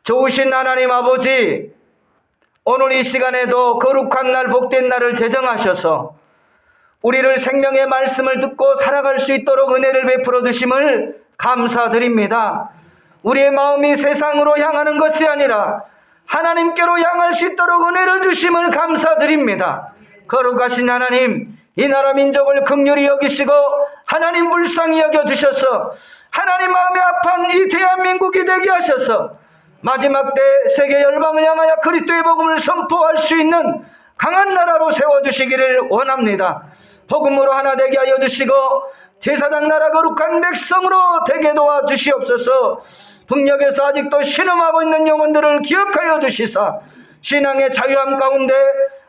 좋으신 하나님 아버지, 오늘 이 시간에도 거룩한 날, 복된 날을 제정하셔서 우리를 생명의 말씀을 듣고 살아갈 수 있도록 은혜를 베풀어 주심을 감사드립니다. 우리의 마음이 세상으로 향하는 것이 아니라 하나님께로 향할 수 있도록 은혜를 주심을 감사드립니다. 거룩하신 하나님, 이 나라 민족을 긍휼히 여기시고 하나님 불쌍히 여겨주셔서 하나님 마음에 합한 이 대한민국이 되게 하셔서 마지막 때 세계 열방을 향하여 그리스도의 복음을 선포할 수 있는 강한 나라로 세워주시기를 원합니다. 복음으로 하나 되게 하여 주시고 제사장 나라 거룩한 백성으로 되게 도와주시옵소서. 북녘에서 아직도 신음하고 있는 영혼들을 기억하여 주시사 신앙의 자유함 가운데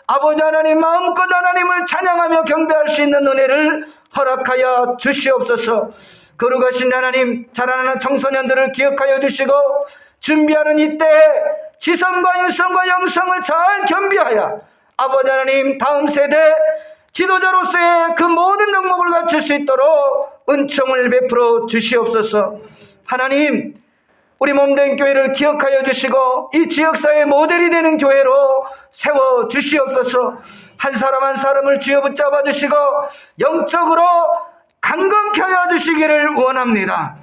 아버지 하나님 마음껏 하나님을 찬양하며 경배할 수 있는 은혜를 허락하여 주시옵소서. 거룩하신 하나님, 자라나는 청소년들을 기억하여 주시고 준비하는 이때에 지성과 인성과 영성을 잘 겸비하여 아버지 하나님 다음 세대 지도자로서의 그 모든 덕목을 갖출 수 있도록 은총을 베풀어 주시옵소서. 하나님, 우리 몸된 교회를 기억하여 주시고 이 지역사회의 모델이 되는 교회로 세워 주시옵소서. 한 사람 한 사람을 쥐어 붙잡아 주시고 영적으로 강건케 하여 주시기를 원합니다.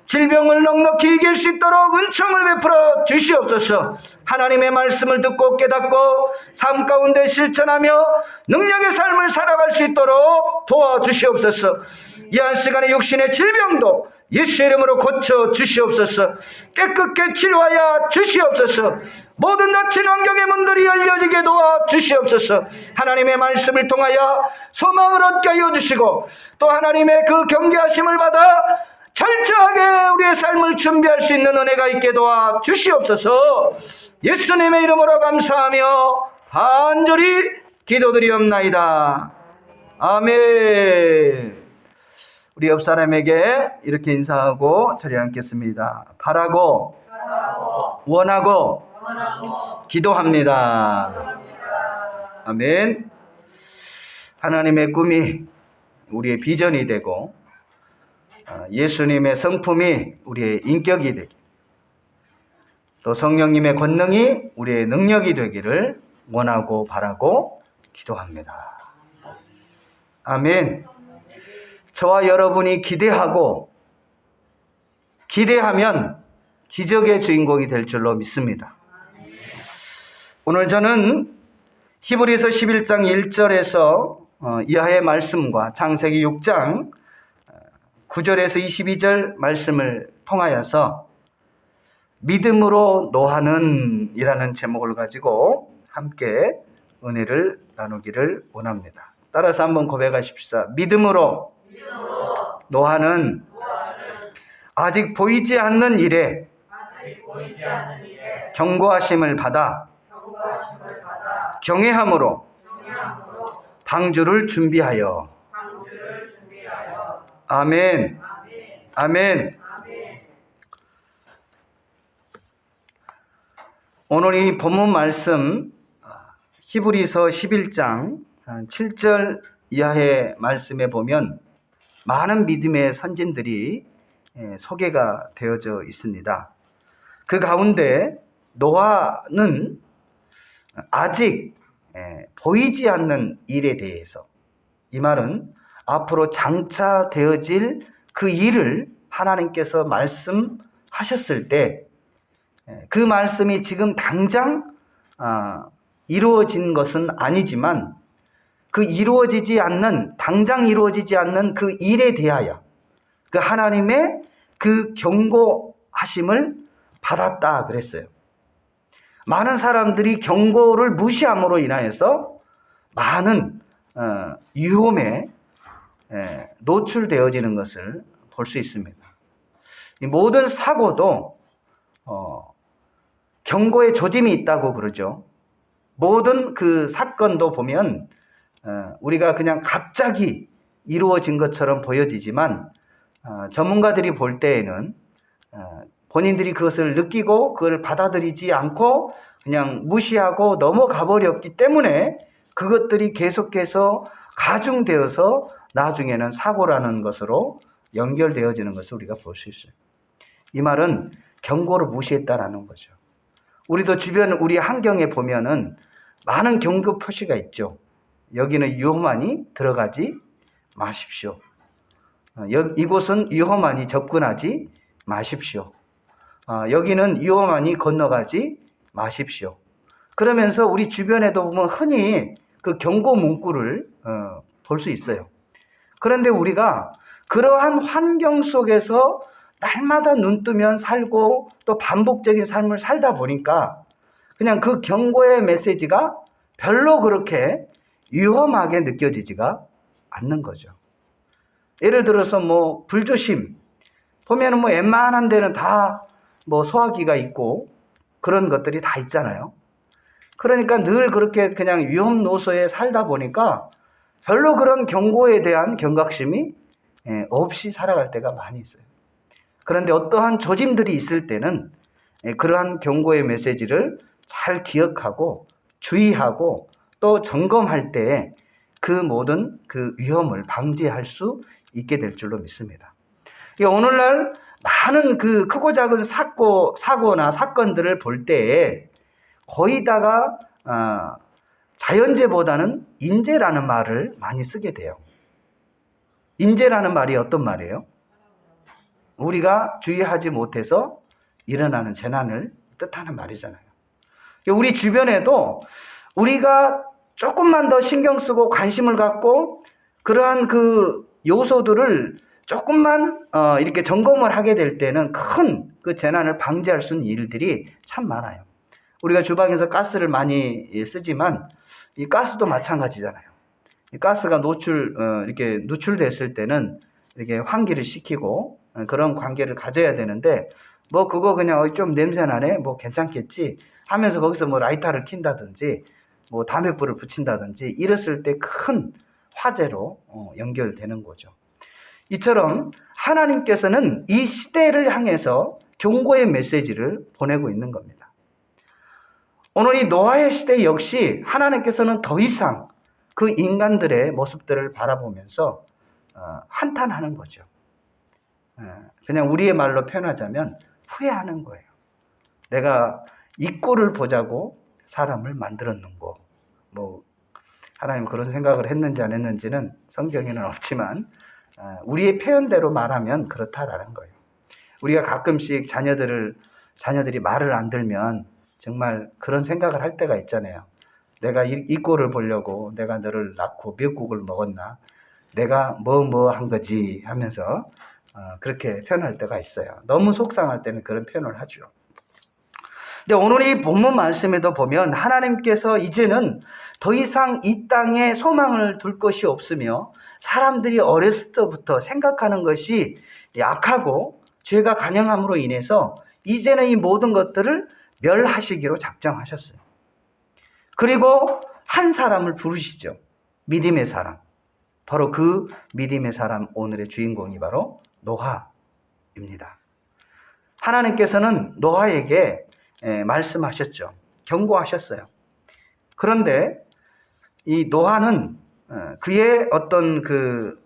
질병을 넉넉히 이길 수 있도록 은총을 베풀어 주시옵소서. 하나님의 말씀을 듣고 깨닫고 삶 가운데 실천하며 능력의 삶을 살아갈 수 있도록 도와주시옵소서. 이 한 시간에 육신의 질병도 예수의 이름으로 고쳐 주시옵소서. 깨끗게 치료하여 주시옵소서. 모든 닫힌 환경의 문들이 열려지게 도와 주시옵소서. 하나님의 말씀을 통하여 소망을 얻게 하여 주시고 또 하나님의 그 경계하심을 받아 철저하게 우리의 삶을 준비할 수 있는 은혜가 있게 도와 주시옵소서. 예수님의 이름으로 감사하며 간절히 기도드리옵나이다. 아멘. 우리 옆 사람에게 이렇게 인사하고 자리에 앉겠습니다. 바라고 원하고 기도합니다. 아멘. 하나님의 꿈이 우리의 비전이 되고 예수님의 성품이 우리의 인격이 되기, 또 성령님의 권능이 우리의 능력이 되기를 원하고 바라고 기도합니다. 아멘. 저와 여러분이 기대하면 기적의 주인공이 될 줄로 믿습니다. 오늘 저는 히브리서 11장 1절에서 이하의 말씀과 창세기 6장 9절에서 22절 말씀을 통하여서 믿음으로 노하는 이라는 제목을 가지고 함께 은혜를 나누기를 원합니다. 따라서 한번 고백하십시다. 믿음으로 노하는 아직 보이지 않는 일에 경고하심을 받아 경외함으로 방주를 준비하여. 아멘. 아멘. 오늘 이 본문 말씀 히브리서 11장 7절 이하의 말씀에 보면 많은 믿음의 선진들이 소개가 되어져 있습니다. 그 가운데 노아는 아직 보이지 않는 일에 대해서, 이 말은 앞으로 장차 되어질 그 일을 하나님께서 말씀하셨을 때 그 말씀이 지금 당장 이루어진 것은 아니지만 그 당장 이루어지지 않는 그 일에 대하여 그 하나님의 그 경고하심을 받았다 그랬어요. 많은 사람들이 경고를 무시함으로 인하여서 많은 위험에 노출되어지는 것을 볼 수 있습니다. 이 모든 사고도 경고의 조짐이 있다고 그러죠. 모든 그 사건도 보면 우리가 그냥 갑자기 이루어진 것처럼 보여지지만 전문가들이 볼 때에는 본인들이 그것을 느끼고 그걸 받아들이지 않고 그냥 무시하고 넘어가 버렸기 때문에 그것들이 계속해서 가중되어서 나중에는 사고라는 것으로 연결되어지는 것을 우리가 볼 수 있어요. 이 말은 경고를 무시했다라는 거죠. 우리도 주변 우리 환경에 보면은 많은 경고 표시가 있죠. 여기는 위험하니 들어가지 마십시오. 이곳은 위험하니 접근하지 마십시오. 여기는 위험하니 건너가지 마십시오. 그러면서 우리 주변에도 보면 흔히 그 경고 문구를 볼 수 있어요. 그런데 우리가 그러한 환경 속에서 날마다 눈 뜨면 살고 또 반복적인 삶을 살다 보니까 그냥 그 경고의 메시지가 별로 그렇게 위험하게 느껴지지가 않는 거죠. 예를 들어서 뭐 불조심 보면은 뭐 웬만한 데는 다 뭐 소화기가 있고 그런 것들이 다 있잖아요. 그러니까 늘 그렇게 그냥 위험 노소에 살다 보니까 별로 그런 경고에 대한 경각심이 없이 살아갈 때가 많이 있어요. 그런데 어떠한 조짐들이 있을 때는 그러한 경고의 메시지를 잘 기억하고 주의하고 또 점검할 때 그 모든 그 위험을 방지할 수 있게 될 줄로 믿습니다. 오늘날 많은 그 크고 작은 사고나 사건들을 볼 때에 거의 다가 자연재보다는 인재라는 말을 많이 쓰게 돼요. 인재라는 말이 어떤 말이에요? 우리가 주의하지 못해서 일어나는 재난을 뜻하는 말이잖아요. 우리 주변에도 우리가 조금만 더 신경 쓰고 관심을 갖고 그러한 그 요소들을 조금만 이렇게 점검을 하게 될 때는 큰 그 재난을 방지할 수 있는 일들이 참 많아요. 우리가 주방에서 가스를 많이 쓰지만 이 가스도 마찬가지잖아요. 이 가스가 이렇게 누출됐을 때는 이렇게 환기를 시키고 그런 관계를 가져야 되는데 뭐 그거 그냥 좀 냄새 나네 뭐 괜찮겠지 하면서 거기서 뭐 라이터를 킨다든지 뭐 담뱃불을 붙인다든지 이랬을 때 큰 화재로 연결되는 거죠. 이처럼 하나님께서는 이 시대를 향해서 경고의 메시지를 보내고 있는 겁니다. 오늘 이 노아의 시대 역시 하나님께서는 더 이상 그 인간들의 모습들을 바라보면서 한탄하는 거죠. 그냥 우리의 말로 표현하자면 후회하는 거예요. 내가 이 꼴을 보자고 사람을 만들었는고. 뭐 하나님 그런 생각을 했는지 안 했는지는 성경에는 없지만 우리의 표현대로 말하면 그렇다라는 거예요. 우리가 가끔씩 자녀들이 말을 안 들면 정말 그런 생각을 할 때가 있잖아요. 내가 이 꼴을 보려고 내가 너를 낳고 미역국을 먹었나? 내가 뭐 한 거지 하면서 그렇게 표현할 때가 있어요. 너무 속상할 때는 그런 표현을 하죠. 근데 오늘 이 본문 말씀에도 보면 하나님께서 이제는 더 이상 이 땅에 소망을 둘 것이 없으며 사람들이 어렸을 때부터 생각하는 것이 약하고 죄가 간영함으로 인해서 이제는 이 모든 것들을 멸하시기로 작정하셨어요. 그리고 한 사람을 부르시죠. 믿음의 사람. 바로 그 믿음의 사람 오늘의 주인공이 바로 노아입니다. 하나님께서는 노아에게 말씀하셨죠. 경고하셨어요. 그런데 이 노아는 그의 어떤 그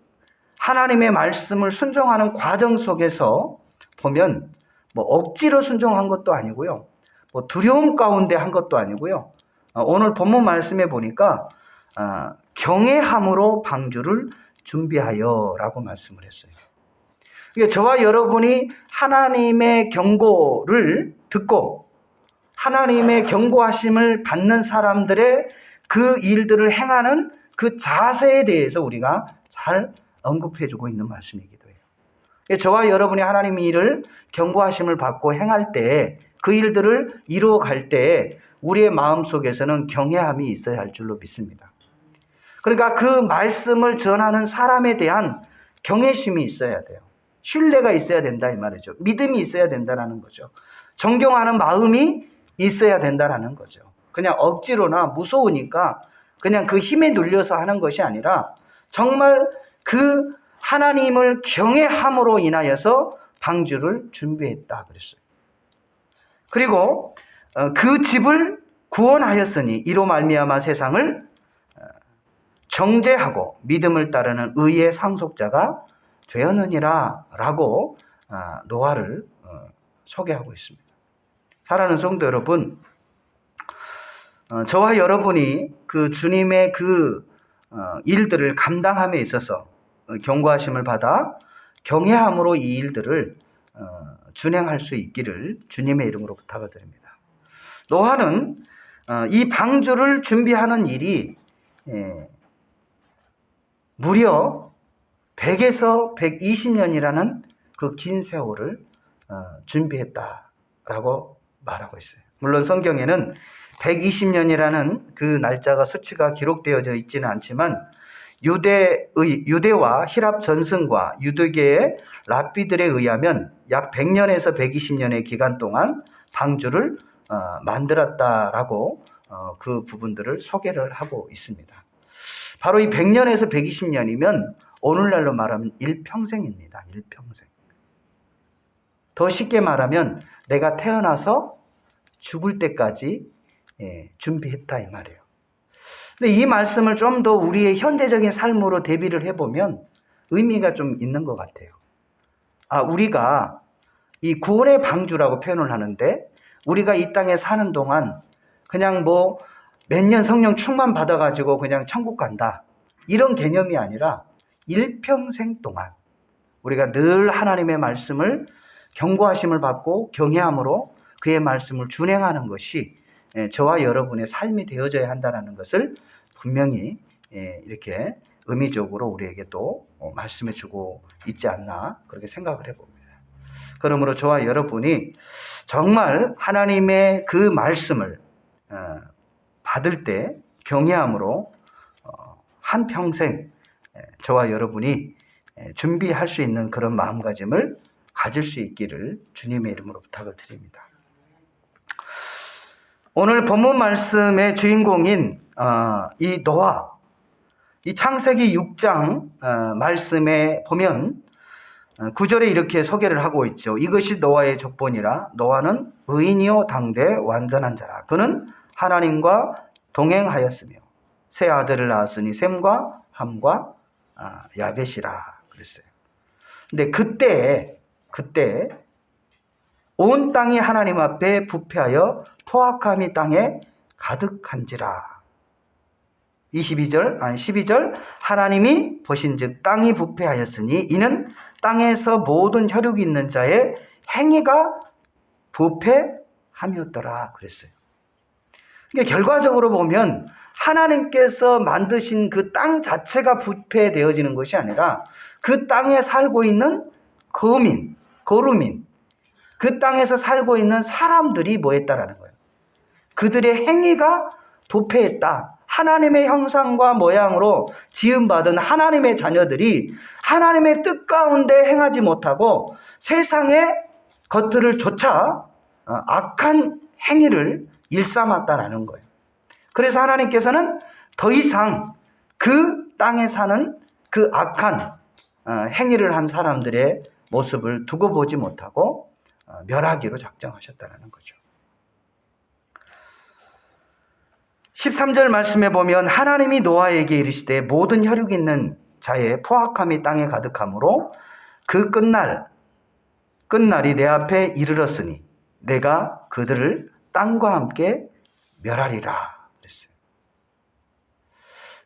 하나님의 말씀을 순종하는 과정 속에서 보면 뭐 억지로 순종한 것도 아니고요. 뭐 두려움 가운데 한 것도 아니고요. 오늘 본문 말씀에 보니까 경외함으로 방주를 준비하여 라고 말씀을 했어요. 저와 여러분이 하나님의 경고를 듣고 하나님의 경고하심을 받는 사람들의 그 일들을 행하는 그 자세에 대해서 우리가 잘 언급해주고 있는 말씀이기도 해요. 저와 여러분이 하나님의 일을 경고하심을 받고 행할 때 그 일들을 이루어갈 때 우리의 마음속에서는 경외함이 있어야 할 줄로 믿습니다. 그러니까 그 말씀을 전하는 사람에 대한 경외심이 있어야 돼요. 신뢰가 있어야 된다 이 말이죠. 믿음이 있어야 된다는 거죠. 존경하는 마음이 있어야 된다는 거죠. 그냥 억지로나 무서우니까 그냥 그 힘에 눌려서 하는 것이 아니라 정말 그 하나님을 경외함으로 인하여서 방주를 준비했다 그랬어요. 그리고 그 집을 구원하였으니 이로 말미암아 세상을 정죄하고 믿음을 따르는 의의 상속자가 되었느니라 라고 노아를 소개하고 있습니다. 사랑하는 성도 여러분, 저와 여러분이 그 주님의 그 일들을 감당함에 있어서 경고하심을 받아 경외함으로 이 일들을 준행할 수 있기를 주님의 이름으로 부탁을 드립니다. 노아는 이 방주를 준비하는 일이 무려 100에서 120년이라는 그 긴 세월을 준비했다라고 말하고 있어요. 물론 성경에는 120년이라는 그 날짜가 수치가 기록되어져 있지는 않지만 유대와 히랍 전승과 유대계의 랍비들에 의하면 약 100년에서 120년의 기간 동안 방주를 만들었다라고 그 부분들을 소개를 하고 있습니다. 바로 이 100년에서 120년이면 오늘날로 말하면 일평생입니다. 일평생. 더 쉽게 말하면 내가 태어나서 죽을 때까지 준비했다 이 말이에요. 근데 이 말씀을 좀 더 우리의 현대적인 삶으로 대비를 해보면 의미가 좀 있는 것 같아요. 우리가 이 구원의 방주라고 표현을 하는데 우리가 이 땅에 사는 동안 그냥 뭐 몇 년 성령 충만 받아가지고 그냥 천국 간다 이런 개념이 아니라 일평생 동안 우리가 늘 하나님의 말씀을 경고하심을 받고 경외함으로 그의 말씀을 준행하는 것이 저와 여러분의 삶이 되어져야 한다는 것을 분명히 이렇게 의미적으로 우리에게 또 말씀해 주고 있지 않나 그렇게 생각을 해봅니다. 그러므로 저와 여러분이 정말 하나님의 그 말씀을 받을 때 경외함으로 한평생 저와 여러분이 준비할 수 있는 그런 마음가짐을 가질 수 있기를 주님의 이름으로 부탁을 드립니다. 오늘 본문 말씀의 주인공인 이 노아, 이 창세기 6장 말씀에 보면 9절에 이렇게 소개를 하고 있죠. 이것이 노아의 족본이라. 노아는 의인이요 당대 완전한 자라. 그는 하나님과 동행하였으며 세 아들을 낳았으니 셈과 함과 야벳이라 그랬어요. 근데 그때 온 땅이 하나님 앞에 부패하여 포악함이 땅에 가득한지라. 12절 하나님이 보신즉 땅이 부패하였으니 이는 땅에서 모든 혈육이 있는 자의 행위가 부패함이었더라 그랬어요. 그러니까 결과적으로 보면 하나님께서 만드신 그 땅 자체가 부패되어지는 것이 아니라 그 땅에 살고 있는 거루민, 그 땅에서 살고 있는 사람들이 뭐 했다라는 거예요. 그들의 행위가 부패했다. 하나님의 형상과 모양으로 지음받은 하나님의 자녀들이 하나님의 뜻 가운데 행하지 못하고 세상의 것들을 쫓아 악한 행위를 일삼았다라는 거예요. 그래서 하나님께서는 더 이상 그 땅에 사는 그 악한 행위를 한 사람들의 모습을 두고 보지 못하고 멸하기로 작정하셨다는 거죠. 13절 말씀에 보면 하나님이 노아에게 이르시되 모든 혈육 있는 자의 포악함이 땅에 가득하므로 그 끝날이 내 앞에 이르렀으니 내가 그들을 땅과 함께 멸하리라 그랬어요.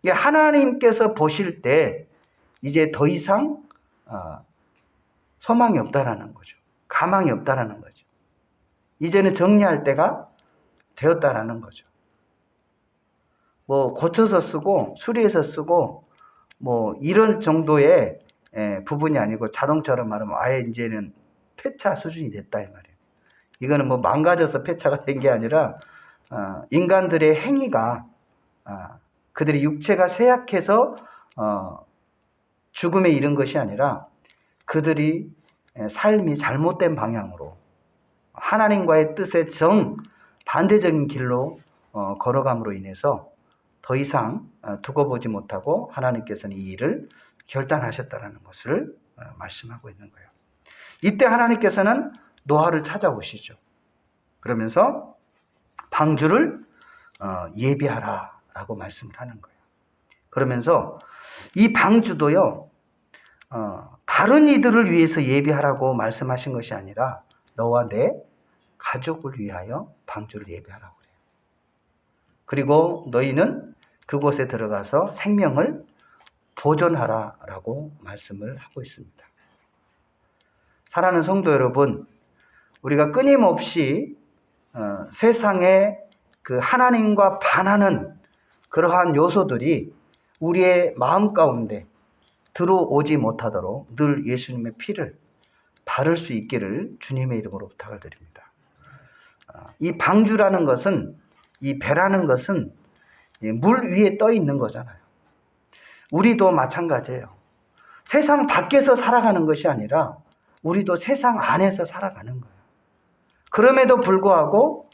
하나님께서 보실 때 이제 더 이상 소망이 없다라는 거죠. 가망이 없다라는 거죠. 이제는 정리할 때가 되었다라는 거죠. 뭐 고쳐서 쓰고 수리해서 쓰고 뭐 이런 정도의 부분이 아니고 자동차로 말하면 아예 이제는 폐차 수준이 됐다 이 말이에요. 이거는 뭐 망가져서 폐차가 된 게 아니라 인간들의 행위가 그들의 육체가 쇠약해서 죽음에 이른 것이 아니라 그들이 삶이 잘못된 방향으로 하나님과의 뜻에 반대적인 길로 걸어감으로 인해서 더 이상 두고 보지 못하고 하나님께서는 이 일을 결단하셨다는 것을 말씀하고 있는 거예요. 이때 하나님께서는 노아를 찾아오시죠. 그러면서 방주를 예비하라라고 말씀을 하는 거예요. 그러면서 이 방주도요, 다른 이들을 위해서 예비하라고 말씀하신 것이 아니라 너와 내 가족을 위하여 방주를 예비하라고 그래요. 그리고 너희는 그곳에 들어가서 생명을 보존하라라고 말씀을 하고 있습니다. 사랑하는 성도 여러분, 우리가 끊임없이 세상에 그 하나님과 반하는 그러한 요소들이 우리의 마음 가운데 들어오지 못하도록 늘 예수님의 피를 바를 수 있기를 주님의 이름으로 부탁을 드립니다. 이 방주라는 것은, 이 배라는 것은 물 위에 떠 있는 거잖아요. 우리도 마찬가지예요. 세상 밖에서 살아가는 것이 아니라 우리도 세상 안에서 살아가는 거예요. 그럼에도 불구하고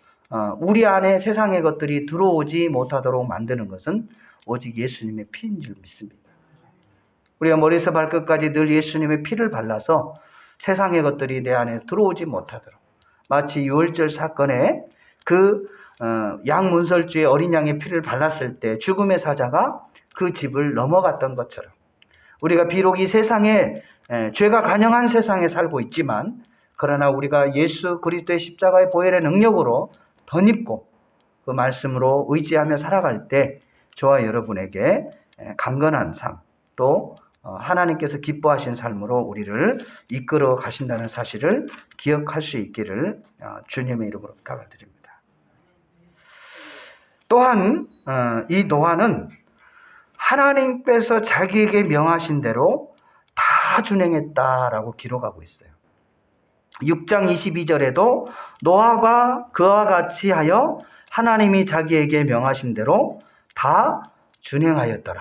우리 안에 세상의 것들이 들어오지 못하도록 만드는 것은 오직 예수님의 피인 줄 믿습니다. 우리가 머리에서 발끝까지 늘 예수님의 피를 발라서 세상의 것들이 내 안에 들어오지 못하도록, 마치 유월절 사건에 그 양문설주의 어린 양의 피를 발랐을 때 죽음의 사자가 그 집을 넘어갔던 것처럼, 우리가 비록 이 세상에 죄가 간영한 세상에 살고 있지만, 그러나 우리가 예수 그리스도의 십자가의 보혈의 능력으로 덧입고 그 말씀으로 의지하며 살아갈 때 저와 여러분에게 강건한 삶, 또 하나님께서 기뻐하신 삶으로 우리를 이끌어 가신다는 사실을 기억할 수 있기를 주님의 이름으로 부탁을 드립니다. 또한 이 노아는 하나님께서 자기에게 명하신 대로 다 준행했다라고 기록하고 있어요. 6장 22절에도 노아가 그와 같이 하여 하나님이 자기에게 명하신 대로 다 준행하였더라.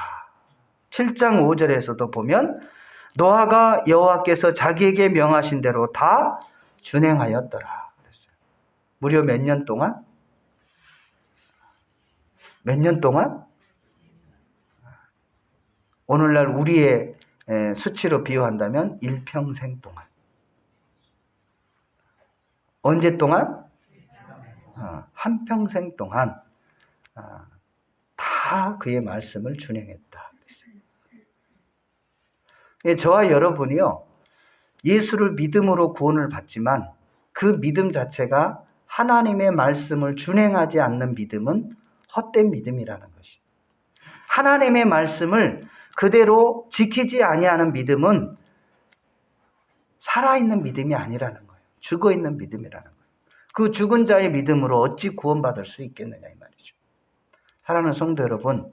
7장 5절에서도 보면 노아가 여호와께서 자기에게 명하신 대로 다 준행하였더라 그랬어요. 무려 몇 년 동안? 몇 년 동안? 오늘날 우리의 수치로 비유한다면 일평생 동안. 언제 동안? 한평생 동안 다 그의 말씀을 준행했다. 저와 여러분이요, 예수를 믿음으로 구원을 받지만 그 믿음 자체가 하나님의 말씀을 준행하지 않는 믿음은 헛된 믿음이라는 것이. 하나님의 말씀을 그대로 지키지 아니하는 믿음은 살아있는 믿음이 아니라는 거예요. 죽어있는 믿음이라는 거예요. 그 죽은 자의 믿음으로 어찌 구원받을 수 있겠느냐 이 말이죠. 사랑하는 성도 여러분,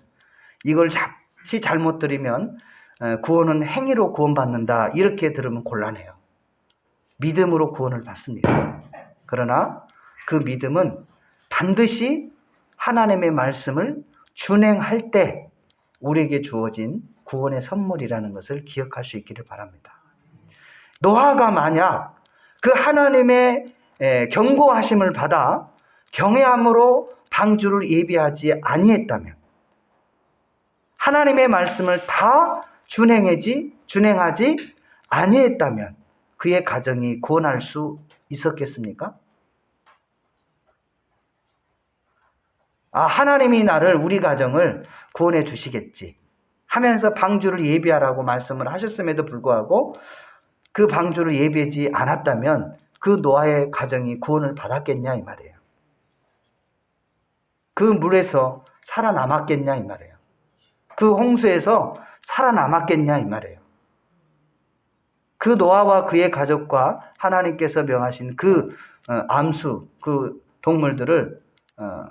이걸 자칫 잘못 들으면 구원은 행위로 구원받는다 이렇게 들으면 곤란해요. 믿음으로 구원을 받습니다. 그러나 그 믿음은 반드시 하나님의 말씀을 준행할 때 우리에게 주어진 구원의 선물이라는 것을 기억할 수 있기를 바랍니다. 노아가 만약 그 하나님의 경고하심을 받아 경외함으로 방주를 예비하지 아니했다면, 하나님의 말씀을 다 준행하지 아니했다면 그의 가정이 구원할 수 있었겠습니까? 하나님이 나를, 우리 가정을 구원해 주시겠지 하면서 방주를 예비하라고 말씀을 하셨음에도 불구하고 그 방주를 예비하지 않았다면 그 노아의 가정이 구원을 받았겠냐 이 말이에요. 그 물에서 살아남았겠냐 이 말이에요. 그 홍수에서 살아남았겠냐 이 말이에요. 그 노아와 그의 가족과 하나님께서 명하신 그 암수, 그 동물들을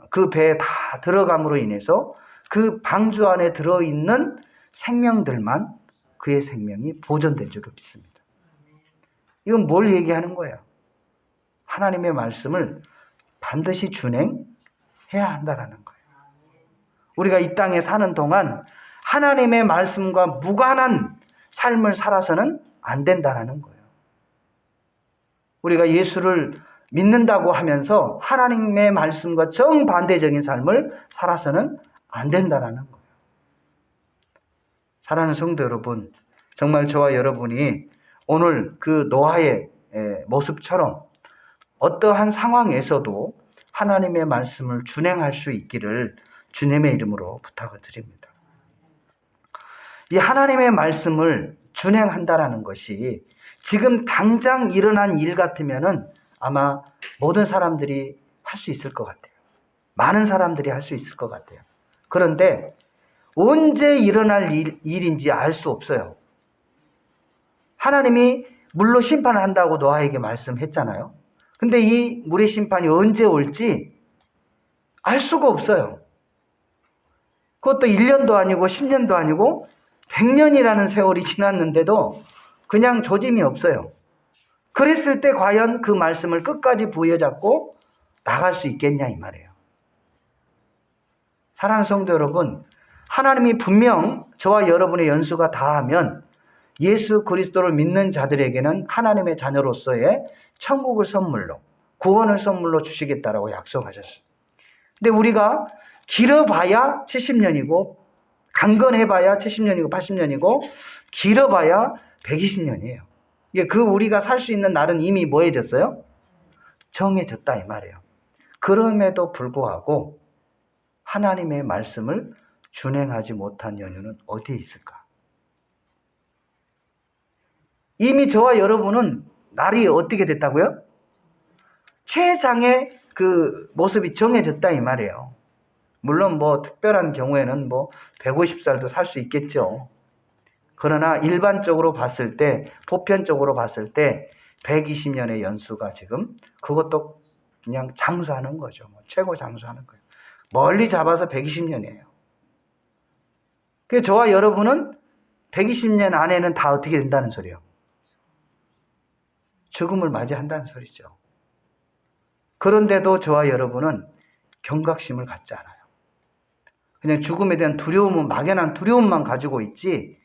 그 배에 다 들어감으로 인해서 그 방주 안에 들어있는 생명들만 그의 생명이 보존된 줄로 믿습니다. 이건 뭘 얘기하는 거예요? 하나님의 말씀을 반드시 준행해야 한다는 거예요. 우리가 이 땅에 사는 동안 하나님의 말씀과 무관한 삶을 살아서는 안 된다는 거예요. 우리가 예수를 믿는다고 하면서 하나님의 말씀과 정반대적인 삶을 살아서는 안 된다는 거예요. 사랑하는 성도 여러분, 정말 저와 여러분이 오늘 그 노아의 모습처럼 어떠한 상황에서도 하나님의 말씀을 준행할 수 있기를 주님의 이름으로 부탁을 드립니다. 이 하나님의 말씀을 준행한다라는 것이 지금 당장 일어난 일 같으면은 아마 모든 사람들이 할 수 있을 것 같아요. 많은 사람들이 할 수 있을 것 같아요. 그런데 언제 일어날 일인지 알 수 없어요. 하나님이 물로 심판을 한다고 노아에게 말씀했잖아요. 근데 이 물의 심판이 언제 올지 알 수가 없어요. 그것도 1년도 아니고 10년도 아니고 100년이라는 세월이 지났는데도 그냥 조짐이 없어요. 그랬을 때 과연 그 말씀을 끝까지 부여잡고 나갈 수 있겠냐 이 말이에요. 사랑하는 성도 여러분, 하나님이 분명 저와 여러분의 연수가 다하면 예수 그리스도를 믿는 자들에게는 하나님의 자녀로서의 천국을 선물로, 구원을 선물로 주시겠다라고 약속하셨어요. 근데 우리가 길어봐야 70년이고 강건해봐야 70년이고 80년이고 길어봐야 120년이에요. 그 우리가 살 수 있는 날은 이미 뭐해졌어요? 정해졌다 이 말이에요. 그럼에도 불구하고 하나님의 말씀을 준행하지 못한 연유는 어디에 있을까? 이미 저와 여러분은 날이 어떻게 됐다고요? 최장의 그 모습이 정해졌다 이 말이에요. 물론 뭐 특별한 경우에는 뭐 150살도 살 수 있겠죠. 그러나 일반적으로 봤을 때, 보편적으로 봤을 때 120년의 연수가 지금 그것도 그냥 장수하는 거죠. 최고 장수하는 거예요. 멀리 잡아서 120년이에요. 그래서 저와 여러분은 120년 안에는 다 어떻게 된다는 소리예요? 죽음을 맞이한다는 소리죠. 그런데도 저와 여러분은 경각심을 갖지 않아요. 그냥 죽음에 대한 두려움은 막연한 두려움만 가지고 있지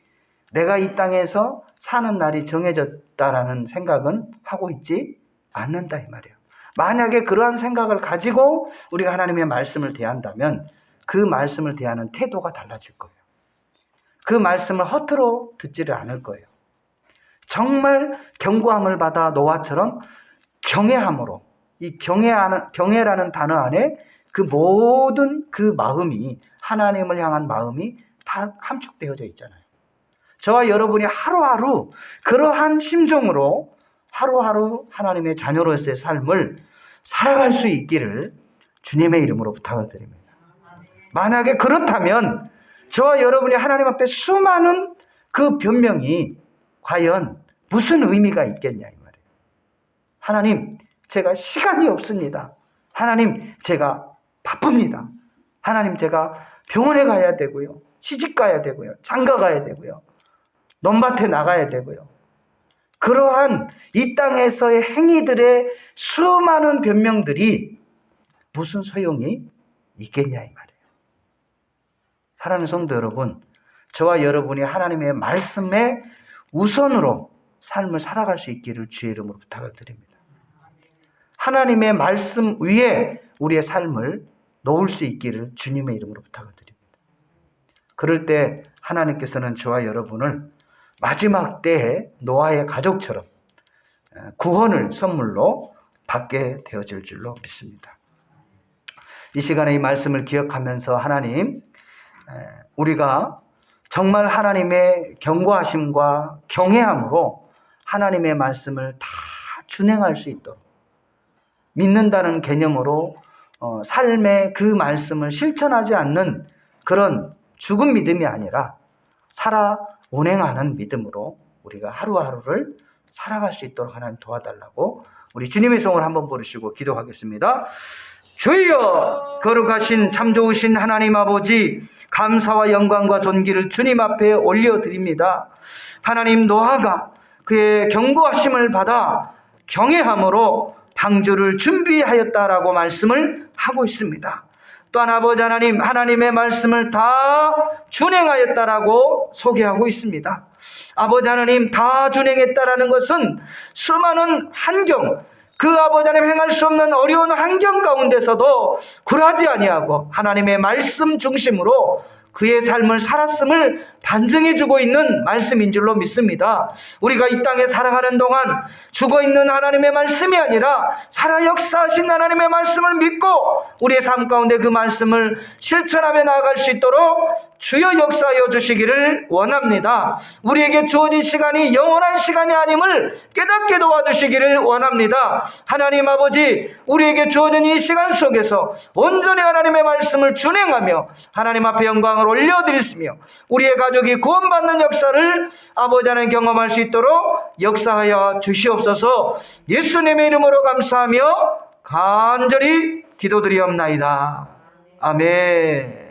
내가 이 땅에서 사는 날이 정해졌다라는 생각은 하고 있지 않는다 이 말이에요. 만약에 그러한 생각을 가지고 우리가 하나님의 말씀을 대한다면 그 말씀을 대하는 태도가 달라질 거예요. 그 말씀을 허투루 듣지를 않을 거예요. 정말 경고함을 받아 노아처럼 경외함으로, 이 경외라는 단어 안에 그 모든 그 마음이, 하나님을 향한 마음이 다 함축되어져 있잖아요. 저와 여러분이 하루하루 그러한 심정으로 하루하루 하나님의 자녀로서의 삶을 살아갈 수 있기를 주님의 이름으로 부탁을 드립니다. 만약에 그렇다면 저와 여러분이 하나님 앞에 수많은 그 변명이 과연 무슨 의미가 있겠냐 이 말이에요. 하나님, 제가 시간이 없습니다. 하나님, 제가 바쁩니다. 하나님, 제가 병원에 가야 되고요. 시집 가야 되고요. 장가 가야 되고요. 논밭에 나가야 되고요. 그러한 이 땅에서의 행위들의 수많은 변명들이 무슨 소용이 있겠냐 이 말이에요. 사랑하는 성도 여러분, 저와 여러분이 하나님의 말씀에 우선으로 삶을 살아갈 수 있기를 주의 이름으로 부탁을 드립니다. 하나님의 말씀 위에 우리의 삶을 놓을 수 있기를 주님의 이름으로 부탁을 드립니다. 그럴 때 하나님께서는 저와 여러분을 마지막 때에 노아의 가족처럼 구원을 선물로 받게 되어질 줄로 믿습니다. 이 시간에 이 말씀을 기억하면서 하나님, 우리가 정말 하나님의 경고하심과 경외함으로 하나님의 말씀을 다 준행할 수 있도록 믿는다는 개념으로 삶의 그 말씀을 실천하지 않는 그런 죽은 믿음이 아니라 살아 운행하는 믿음으로 우리가 하루하루를 살아갈 수 있도록 하나님 도와달라고 우리 주님의 성을 한번 부르시고 기도하겠습니다. 주여, 거룩하신 참 좋으신 하나님 아버지, 감사와 영광과 존귀를 주님 앞에 올려드립니다. 하나님, 노아가 그의 경고하심을 받아 경외함으로 방주를 준비하였다라고 말씀을 하고 있습니다. 또한 아버지 하나님, 하나님의 말씀을 다 준행하였다라고 소개하고 있습니다. 아버지 하나님, 다 준행했다라는 것은 수많은 환경, 그 아버지 하나님 행할 수 없는 어려운 환경 가운데서도 굴하지 아니하고 하나님의 말씀 중심으로 그의 삶을 살았음을 반증해주고 있는 말씀인 줄로 믿습니다. 우리가 이 땅에 살아가는 동안 죽어있는 하나님의 말씀이 아니라 살아 역사하신 하나님의 말씀을 믿고 우리의 삶 가운데 그 말씀을 실천하며 나아갈 수 있도록 주여 역사하여 주시기를 원합니다. 우리에게 주어진 시간이 영원한 시간이 아님을 깨닫게 도와주시기를 원합니다. 하나님 아버지, 우리에게 주어진 이 시간 속에서 온전히 하나님의 말씀을 준행하며 하나님 앞에 영광을 올려드리시며 우리의 가족이 구원받는 역사를 아버지 하나님 경험할 수 있도록 역사하여 주시옵소서. 예수님의 이름으로 감사하며 간절히 기도드리옵나이다. 아멘.